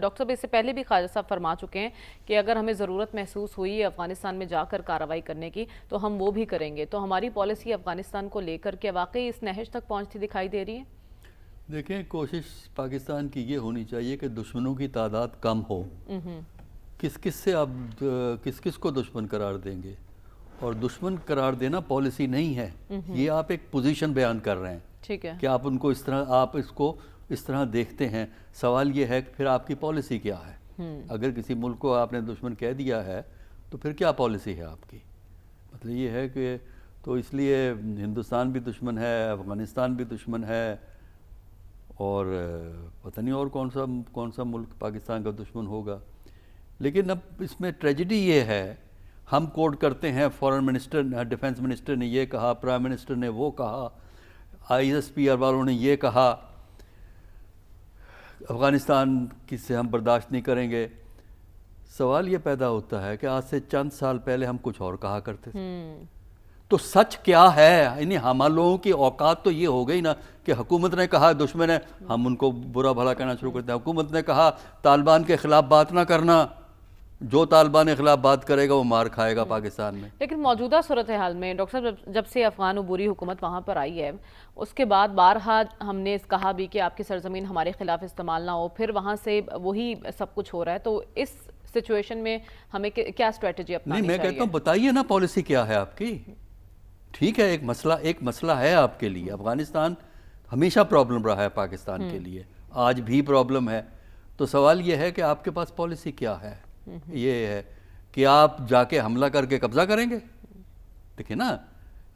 Doctor صاحب اس سے پہلے بھی خواجہ صاحب فرما چکے ہیں کہ اگر ہمیں ضرورت محسوس ہوئی افغانستان میں جا کر کارروائی کرنے کی تو ہم وہ بھی کریں گے. تو ہماری پالیسی افغانستان کو لے کر کے واقعی اس نہج تک پہنچتی دکھائی دے رہی ہے؟ دیکھیں، کوشش پاکستان کی یہ ہونی چاہیے کہ دشمنوں کی تعداد کم ہو. کس کس کو دشمن قرار دیں گے؟ اور دشمن قرار دینا پالیسی نہیں ہے. یہ آپ ایک پوزیشن بیان کر رہے ہیں. ٹھیک ہے کہ آپ ان کو اس طرح دیکھتے ہیں. سوال یہ ہے کہ پھر آپ کی پالیسی کیا ہے؟ اگر کسی ملک کو آپ نے دشمن کہہ دیا ہے تو پھر کیا پالیسی ہے آپ کی؟ مطلب یہ ہے کہ تو اس لیے ہندوستان بھی دشمن ہے، افغانستان بھی دشمن ہے، اور پتہ نہیں اور کون سا ملک پاکستان کا دشمن ہوگا. لیکن اب اس میں ٹریجڈی یہ ہے، ہم کوٹ کرتے ہیں فورن منسٹر، ڈیفنس منسٹر نے یہ کہا، پرائم منسٹر نے وہ کہا، آئی ایس پی آر والوں نے یہ کہا، افغانستان کی سے ہم برداشت نہیں کریں گے. سوال یہ پیدا ہوتا ہے کہ آج سے چند سال پہلے ہم کچھ اور کہا کرتے تھے. تو سچ کیا ہے؟ یعنی ہم لوگوں کی اوقات تو یہ ہو گئی نا کہ حکومت نے کہا دشمن ہے، ہم ان کو برا بھلا کہنا شروع کرتے ہیں. حکومت نے کہا طالبان کے خلاف بات نہ کرنا، جو طالبان کے خلاف بات کرے گا وہ مار کھائے گا پاکستان میں. لیکن موجودہ صورتحال میں ڈاکٹر صاحب جب سے افغان عبوری حکومت وہاں پر آئی ہے، اس کے بعد بارہا ہم نے کہا بھی کہ آپ کی سرزمین ہمارے خلاف استعمال نہ ہو، پھر وہاں سے وہی سب کچھ ہو رہا ہے. تو اس سچویشن میں ہمیں کیا اسٹریٹجی اپنانی نہیں، میں چاہیے؟ کہتا ہوں بتائیے نا پالیسی کیا ہے آپ کی. ٹھیک ہے، ایک مسئلہ ہے آپ کے لیے. افغانستان ہمیشہ پرابلم رہا ہے پاکستان کے لیے، آج بھی پرابلم ہے. تو سوال یہ ہے کہ آپ کے پاس پالیسی کیا ہے؟ یہ ہے کہ آپ جا کے حملہ کر کے قبضہ کریں گے؟ دیکھیں نا،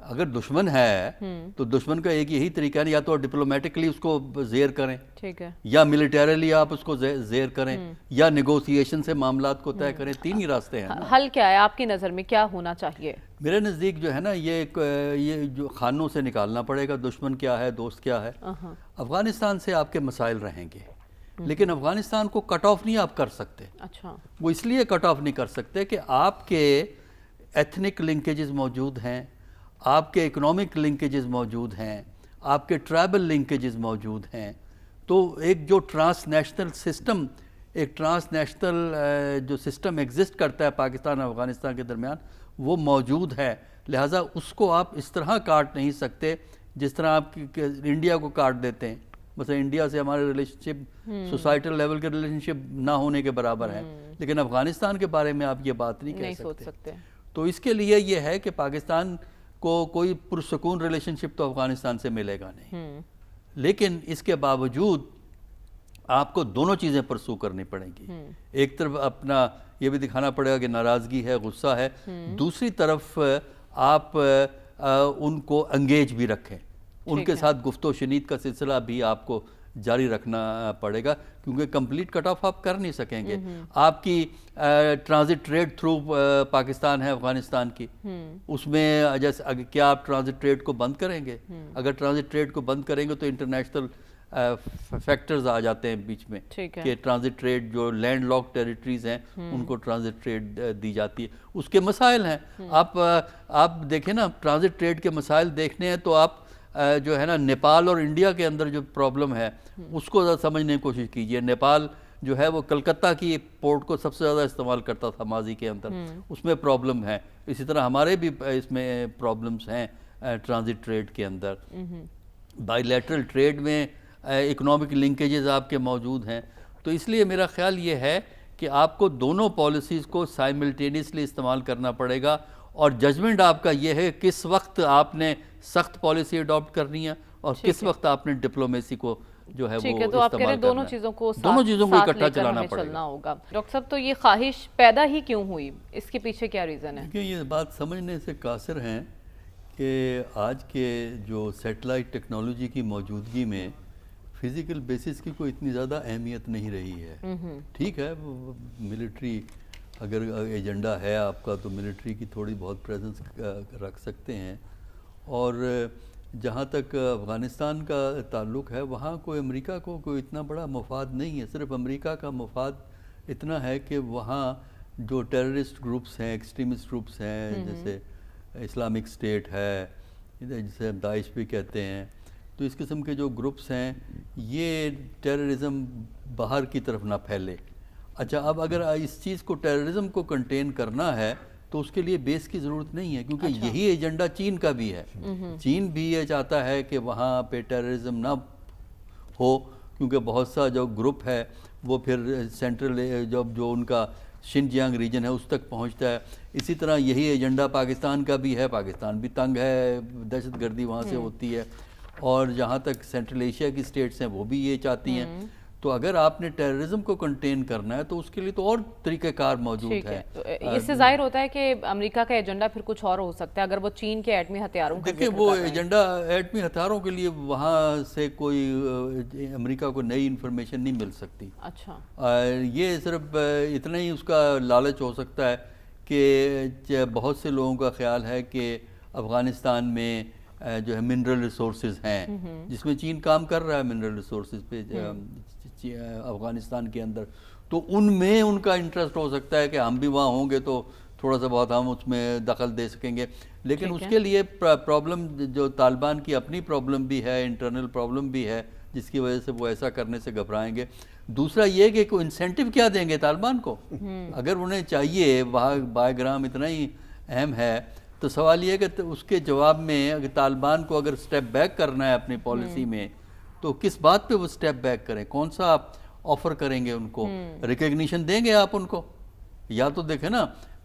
اگر دشمن ہے تو دشمن کا ایک یہی طریقہ ہے، یا تو ڈپلومیٹکلی اس کو زیر کریں، ٹھیک ہے، یا ملیٹریلی آپ اس کو زیر کریں، یا نیگوسیشن سے معاملات کو طے کریں. تین ہی راستے ہیں نا. حل کیا ہے آپ کی نظر میں؟ کیا ہونا چاہیے؟ میرے نزدیک جو ہے نا، یہ جو خانوں سے نکالنا پڑے گا دشمن کیا ہے، دوست کیا ہے. افغانستان سے آپ کے مسائل رہیں گے، لیکن افغانستان کو کٹ آف نہیں آپ کر سکتے. اچھا، وہ اس لیے کٹ آف نہیں کر سکتے کہ آپ کے ایتھنک لنکیجز موجود ہیں، آپ کے اکنامک لنکیجز موجود ہیں، آپ کے ٹرائبل لنکیجز موجود ہیں. تو ایک جو ٹرانس نیشنل سسٹم، ایک ٹرانس نیشنل جو سسٹم ایگزسٹ کرتا ہے پاکستان اور افغانستان کے درمیان، وہ موجود ہے. لہٰذا اس کو آپ اس طرح کاٹ نہیں سکتے جس طرح آپ انڈیا کو کاٹ دیتے ہیں. مثلا انڈیا سے ہمارے ریلیشن شپ سوسائٹل لیول کے ریلیشن شپ نہ ہونے کے برابر ہے، لیکن افغانستان کے بارے میں آپ یہ بات نہیں کہہ سوچ سکتے. تو اس کے لیے یہ ہے کہ پاکستان کو کوئی پرسکون ریلیشن شپ تو افغانستان سے ملے گا نہیں. لیکن اس کے باوجود آپ کو دونوں چیزیں پرسو کرنی پڑیں گی. ایک طرف اپنا یہ بھی دکھانا پڑے گا کہ ناراضگی ہے، غصہ ہے. دوسری طرف آپ ان کو انگیج بھی رکھیں، ان کے ساتھ گفت و شنید کا سلسلہ بھی آپ کو جاری رکھنا پڑے گا، کیونکہ کمپلیٹ کٹ آف آپ کر نہیں سکیں گے. آپ کی ٹرانزٹ ٹریڈ تھرو پاکسtan ہے افغانستان کی، اس میں جیسے کیا آپ ٹرانزٹ ٹریڈ کو بند کریں گے؟ اگر ٹرانزٹ ٹریڈ کو بند کریں گے تو انٹرنیشنل فیکٹرز آ جاتے ہیں بیچ میں کہ ٹرانزٹ ٹریڈ جو لینڈ لاک ٹیریٹریز ہیں ان کو ٹرانزٹ ٹریڈ دی جاتی ہے. اس کے مسائل ہیں. آپ دیکھیں نا، ٹرانزٹ ٹریڈ کے مسائل دیکھنے ہیں تو آپ جو ہے نا نیپال اور انڈیا کے اندر جو پرابلم ہے اس کو سمجھنے کی کوشش کیجئے. نیپال جو ہے وہ کلکتہ کی پورٹ کو سب سے زیادہ استعمال کرتا تھا ماضی کے اندر، اس میں پرابلم ہے. اسی طرح ہمارے بھی اس میں پرابلمز ہیں ٹرانزٹ ٹریڈ کے اندر. بائی لیٹرل ٹریڈ میں اکنامک لنکیجز آپ کے موجود ہیں. تو اس لیے میرا خیال یہ ہے کہ آپ کو دونوں پالیسیز کو سائملٹینیسلی استعمال کرنا پڑے گا، اور ججمنٹ آپ کا یہ ہے کس وقت آپ نے سخت پالیسی اڈاپٹ کرنی ہے اور کس وقت آپ نے ڈپلومیسی کو جو ہے وہ استعمال کرنا ہے. تو آپ کہہ رہے ہیں دونوں چیزوں کو اکٹھا چلانا پڑے گا. ہوگا. ڈاکٹر صاحب تو یہ خواہش پیدا ہی کیوں ہوئی؟ اس کے پیچھے کیا ریزن ہے؟ دیکھیں، یہ بات سمجھنے سے قاصر ہیں کہ آج کے جو سیٹلائٹ ٹیکنالوجی کی موجودگی میں فزیکل بیسس کی کوئی اتنی زیادہ اہمیت نہیں رہی ہے. ٹھیک ہے، ملٹری اگر ایجنڈا ہے آپ کا تو ملٹری کی تھوڑی بہت پریزنس رکھ سکتے ہیں. اور جہاں تک افغانستان کا تعلق ہے، وہاں کوئی امریکہ کو کوئی اتنا بڑا مفاد نہیں ہے. صرف امریکہ کا مفاد اتنا ہے کہ وہاں جو ٹیررسٹ گروپس ہیں، ایکسٹریمسٹ گروپس ہیں، جیسے اسلامک اسٹیٹ ہے، جسے ہم داعش بھی کہتے ہیں، تو اس قسم کے جو گروپس ہیں، یہ ٹیررزم باہر کی طرف نہ پھیلے. اچھا، اب اگر اس چیز کو ٹیررزم کو کنٹین کرنا ہے تو اس کے لیے بیس کی ضرورت نہیں ہے، کیونکہ یہی ایجنڈا چین کا بھی ہے. چین بھی یہ چاہتا ہے کہ وہاں پہ ٹیررزم نہ ہو، کیونکہ بہت سا جو گروپ ہے وہ پھر سینٹرل جو ان کا شنجیانگ ریجن ہے اس تک پہنچتا ہے. اسی طرح یہی ایجنڈا پاکستان کا بھی ہے. پاکستان بھی تنگ ہے، دہشت گردی وہاں سے ہوتی ہے، اور جہاں تک سینٹرل ایشیا کی سٹیٹس ہیں وہ بھی یہ چاہتی ہیں. تو اگر آپ نے ٹیررزم کو کنٹین کرنا ہے تو اس کے لیے تو اور طریقہ کار موجود ہے. اس سے ظاہر ہوتا ہے کہ امریکہ کا ایجنڈا پھر کچھ اور ہو سکتا ہے اگر وہ چین کے ایٹمی ہتھیاروں کا دیکھیں، وہ ایجنڈا ایٹمی ہتھیاروں کے لیے وہاں سے کوئی امریکہ کو نئی انفارمیشن نہیں مل سکتی. اچھا، یہ صرف اتنا ہی اس کا لالچ ہو سکتا ہے کہ بہت سے لوگوں کا خیال ہے کہ افغانستان میں جو ہے منرل ریسورسز ہیں، جس میں چین کام کر رہا ہے منرل ریسورسز پہ افغانستان کے اندر، تو ان میں ان کا انٹرسٹ ہو سکتا ہے کہ ہم بھی وہاں ہوں گے تو تھوڑا سا بہت ہم اس میں دخل دے سکیں گے. لیکن اس کے لیے پرابلم جو طالبان کی اپنی پرابلم بھی ہے، انٹرنل پرابلم بھی ہے، جس کی وجہ سے وہ ایسا کرنے سے گھبرائیں گے. دوسرا یہ کہ کوئی انسینٹیو کیا دیں گے طالبان کو؟ اگر انہیں چاہیے، وہاں بائی گرام اتنا ہی اہم ہے، تو سوال یہ ہے کہ اس کے جواب میں اگر طالبان کو اگر سٹیپ بیک کرنا ہے اپنی پالیسی میں، تو کس بات پہ وہ سٹیپ بیک کریں؟ کون سا آپ آفر کریں گے ان کو؟ ریکگنیشن دیں گے آپ ان کو؟ یا تو دیکھیں نا،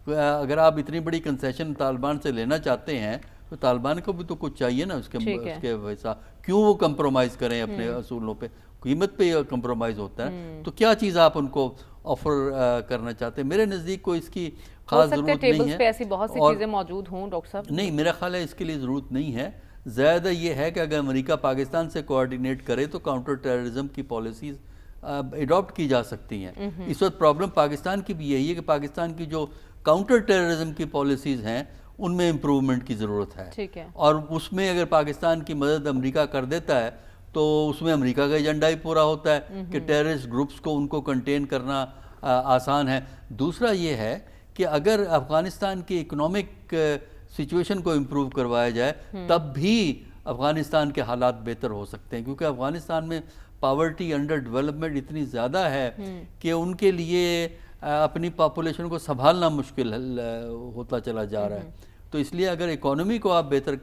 اگر آپ اتنی بڑی کنسیشن طالبان سے لینا چاہتے ہیں تو طالبان کو بھی تو کچھ چاہیے نا اس کے ویسا. کیوں وہ کمپرومائز کریں اپنے اصولوں پہ؟ قیمت پہ کمپرومائز ہوتا ہے تو کیا چیز آپ ان کو آفر کرنا چاہتے ہیں؟ میرے نزدیک کوئی اس کی خاص ضرورت نہیں ہے. ایسی بہت سی چیزیں موجود ہوں ڈاکٹر صاحب. نہیں، میرا خیال ہے اس کے لیے ضرورت نہیں ہے. زیادہ یہ ہے کہ اگر امریکہ پاکستان سے کوآرڈینیٹ کرے تو کاؤنٹر ٹیررزم کی پالیسیز ایڈاپٹ کی جا سکتی ہیں. اس وقت پرابلم پاکستان کی بھی یہی ہے کہ پاکستان کی جو کاؤنٹر ٹیررزم کی پالیسیز ہیں ان میں امپروومنٹ کی ضرورت ہے. اور اس میں اگر پاکستان کی مدد امریکہ کر دیتا ہے تو اس میں امریکہ کا ایجنڈا ہی پورا ہوتا ہے کہ ٹیررسٹ گروپس کو ان کو کنٹین کرنا آسان ہے. دوسرا یہ ہے کہ اگر افغانستان کی اکنامک سچویشن کو امپروو کروایا جائے تب بھی افغانستان کے حالات بہتر ہو سکتے ہیں، کیونکہ افغانستان میں پاورٹی، انڈر ڈیولپمنٹ اتنی زیادہ ہے کہ ان کے لیے اپنی پاپولیشن کو سنبھالنا مشکل ہوتا چلا جا رہا ہے. تو اس لیے اگر اکانومی کو آپ بہتر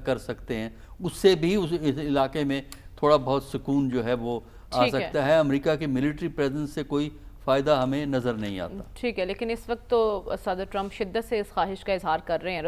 کر سکتے ہیں، اس سے بھی اس علاقے میں تھوڑا بہت سکون جو ہے وہ آ سکتا ہے. امریکہ کی ملٹری پریزنس سے کوئی فائدہ ہمیں نظر نہیں آتا. ٹھیک ہے، لیکن اس وقت تو صدر ٹرمپ شدت سے اس خواہش کا اظہار کر رہے ہیں